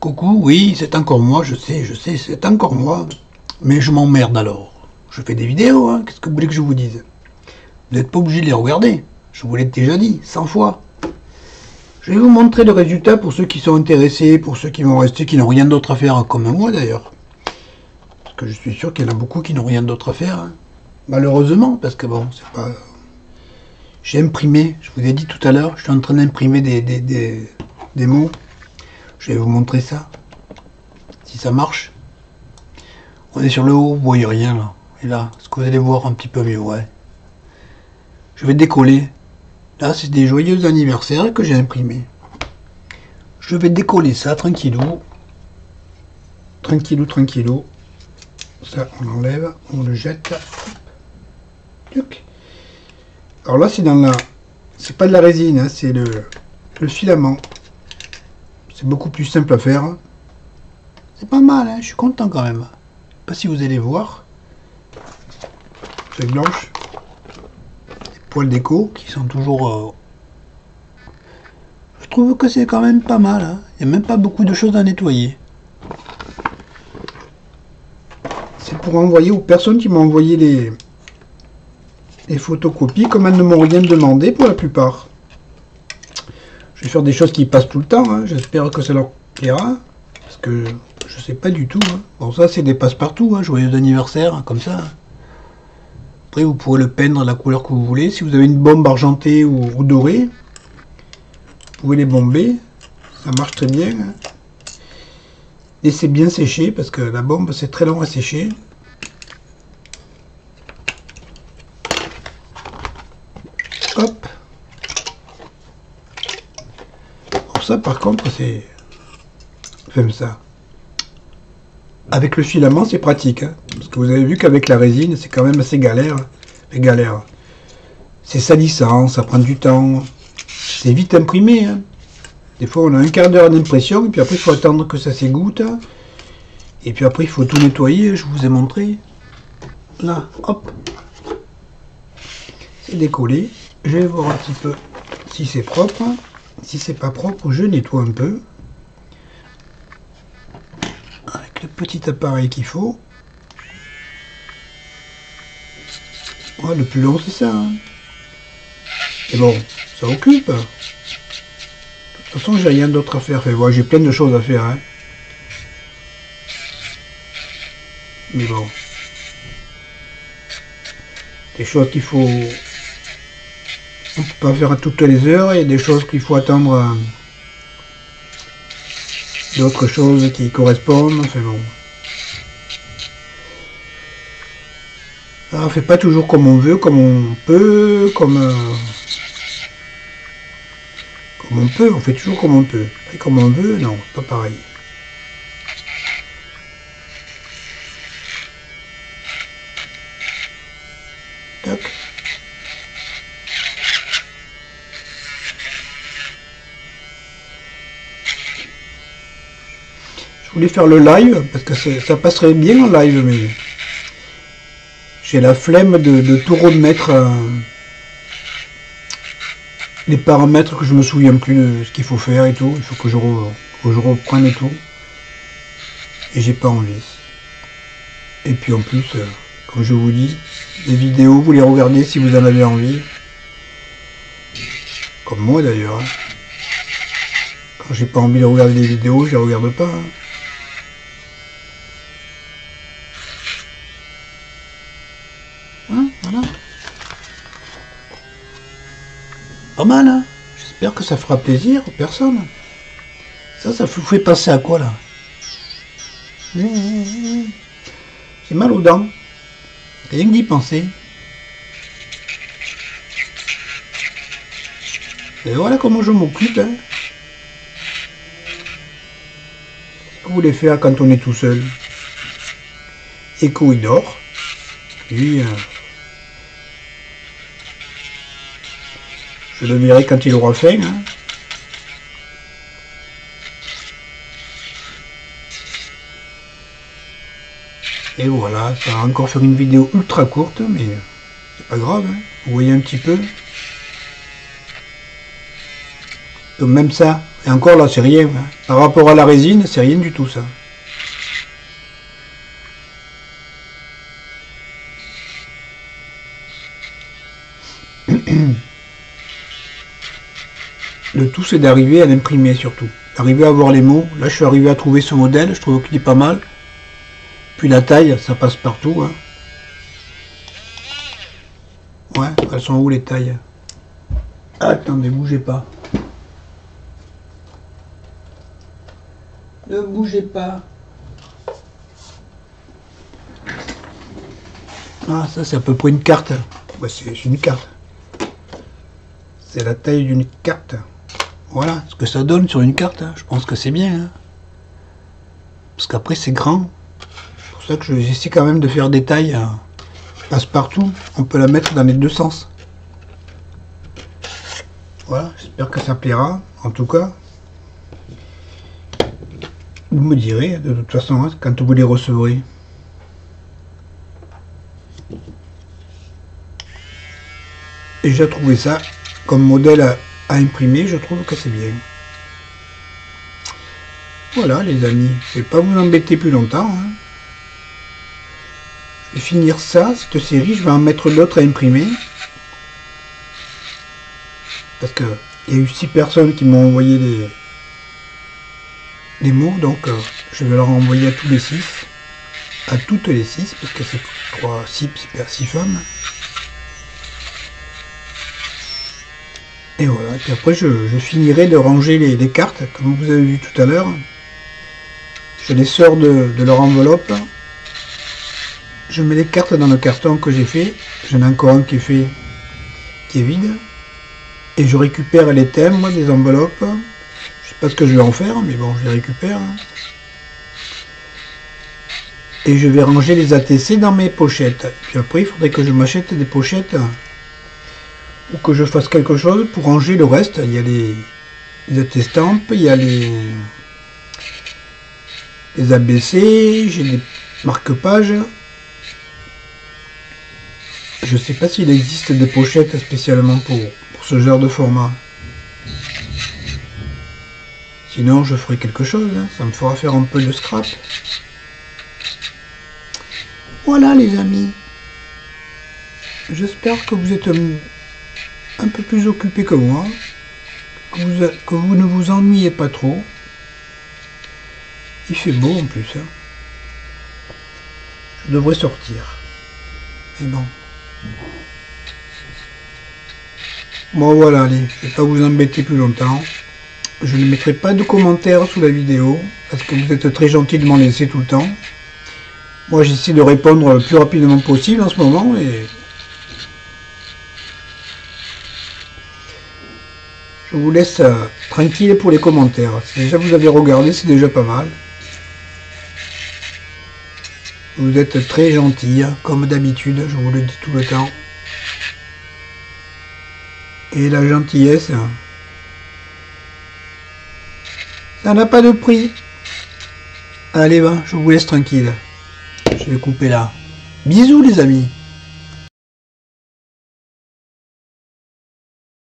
Coucou, oui, c'est encore moi, je sais, c'est encore moi. Mais je m'emmerde alors. Je fais des vidéos, hein, qu'est-ce que vous voulez que je vous dise? Vous n'êtes pas obligé de les regarder, je vous l'ai déjà dit, 100 fois. Je vais vous montrer le résultat pour ceux qui sont intéressés, pour ceux qui vont rester, qui n'ont rien d'autre à faire, comme moi d'ailleurs. Parce que je suis sûr qu'il y en a beaucoup qui n'ont rien d'autre à faire. Hein. Malheureusement, parce que bon, c'est pas... J'ai imprimé, je vous ai dit tout à l'heure, je suis en train d'imprimer des mots. Je vais vous montrer ça, si ça marche. On est sur le haut, vous voyez rien là. Et là, est-ce que vous allez voir un petit peu mieux? Ouais. Je vais décoller. Là, c'est des joyeux anniversaires que j'ai imprimés. Je vais décoller ça tranquillou. Tranquillou, tranquillou. Ça, on l'enlève, on le jette. Tuc. Alors là, c'est dans la... C'est pas de la résine, hein, c'est le filament. C'est beaucoup plus simple à faire. C'est pas mal, hein, je suis content quand même. Je sais pas si vous allez voir. Feuille blanche. Les poils déco qui sont toujours... Je trouve que c'est quand même pas mal. Hein. Il n'y a même pas beaucoup de choses à nettoyer. C'est pour envoyer aux personnes qui m'ont envoyé les photocopies, comme elles ne m'ont rien demandé pour la plupart. Je vais faire des choses qui passent tout le temps, hein. J'espère que ça leur plaira, parce que je sais pas du tout. Hein. Bon, ça c'est des passe-partout, hein. Joyeux anniversaire, hein, comme ça. Après vous pourrez le peindre la couleur que vous voulez. Si vous avez une bombe argentée ou dorée, vous pouvez les bomber, ça marche très bien. Hein. Laissez bien sécher, parce que la bombe c'est très long à sécher. Hop. Ça par contre c'est comme ça. Avec le filament c'est pratique, hein, parce que vous avez vu qu'avec la résine c'est quand même assez galère. C'est salissant, ça prend du temps, c'est vite imprimé. Hein. Des fois on a un quart d'heure d'impression et puis après il faut attendre que ça s'égoutte. Et puis après il faut tout nettoyer, je vous ai montré. Là, hop. C'est décollé. Je vais voir un petit peu si c'est propre. Si c'est pas propre, je nettoie un peu. Avec le petit appareil qu'il faut. Ouais, le plus long c'est ça. Hein. Et bon, ça occupe. De toute façon, j'ai rien d'autre à faire. Enfin, voilà, j'ai plein de choses à faire. Hein. Mais bon. Des choses qu'il faut... On ne peut pas faire à toutes les heures, il y a des choses qu'il faut attendre, d'autres choses qui correspondent, enfin bon. Alors, on ne fait pas toujours comme on veut, comme on peut, comme on peut, on fait toujours comme on peut. Et comme on veut, non, pas pareil. Tac. Je voulais faire le live parce que ça passerait bien en live, mais j'ai la flemme de tout remettre les paramètres que je me souviens plus de ce qu'il faut faire et tout. Il faut que je reprenne et tout. Et j'ai pas envie. Et puis en plus, comme je vous dis, les vidéos, vous les regardez si vous en avez envie. Comme moi d'ailleurs. Hein. Quand j'ai pas envie de regarder les vidéos, je les regarde pas. Hein. Voilà. Pas mal, hein. J'espère que ça fera plaisir aux personnes. Ça vous fait passer à quoi, là? J'ai mal aux dents. Rien que d'y penser. Et voilà comment je m'occupe, hein. Ce que vous voulez faire quand on est tout seul. Echo, il dort. Puis... je le verrai quand il aura faim. Hein. Et voilà, ça va encore faire une vidéo ultra courte, mais c'est pas grave. Hein. Vous voyez un petit peu. Donc même ça, Et encore là, c'est rien. Hein. Par rapport à la résine, c'est rien du tout ça. Le tout, c'est d'arriver à l'imprimer surtout. D'arriver à voir les mots. Là, je suis arrivé à trouver ce modèle. Je trouve qu'il est pas mal. Puis la taille, ça passe partout. Hein. Ouais, elles sont où les tailles? Attendez, bougez pas. Ne bougez pas. Ah, ça c'est à peu près une carte. Bah, c'est une carte. C'est la taille d'une carte. Voilà ce que ça donne sur une carte. Hein. Je pense que c'est bien. Hein. Parce qu'après c'est grand. C'est pour ça que j'essaie quand même de faire des tailles passe-partout. On peut la mettre dans les deux sens. Voilà, j'espère que ça plaira. En tout cas, vous me direz de toute façon hein, quand vous les recevrez. Et j'ai trouvé ça comme modèle à imprimer, je trouve que c'est bien. Voilà les amis, je vais pas vous embêter plus longtemps. Hein. Je vais finir ça, cette série, je vais en mettre d'autres à imprimer. Parce que il y a eu 6 personnes qui m'ont envoyé les mots, donc je vais leur envoyer à tous les 6. À toutes les 6, parce que c'est 6 femmes. Et voilà, et puis après je finirai de ranger les cartes, comme vous avez vu tout à l'heure. Je les sors de leur enveloppe. Je mets les cartes dans le carton que j'ai fait. J'en ai encore un qui est fait, qui est vide. Et je récupère les thèmes, moi, des enveloppes. Je sais pas ce que je vais en faire, mais bon, je les récupère. Et je vais ranger les ATC dans mes pochettes. Puis après, il faudrait que je m'achète des pochettes ou que je fasse quelque chose pour ranger le reste. Il y a les attestampes, il y a les ABC, j'ai des marque-pages. Je sais pas s'il existe des pochettes spécialement pour ce genre de format. Sinon, je ferai quelque chose. Hein. Ça me fera faire un peu de scrap. Voilà les amis. J'espère que vous êtes un peu plus occupés que moi. Que vous ne vous ennuyez pas trop. Il fait beau en plus. Hein. Je devrais sortir. Mais bon. Bon voilà, allez, je ne vais pas vous embêter plus longtemps. Je ne mettrai pas de commentaires sous la vidéo, parce que vous êtes très gentil de m'en laisser tout le temps. Moi j'essaie de répondre le plus rapidement possible en ce moment, et je vous laisse tranquille pour les commentaires. Si déjà vous avez regardé, c'est déjà pas mal. Vous êtes très gentil, comme d'habitude, je vous le dis tout le temps. Et la gentillesse, ça n'a pas de prix. Allez, va, je vous laisse tranquille. Je vais couper là. Bisous les amis.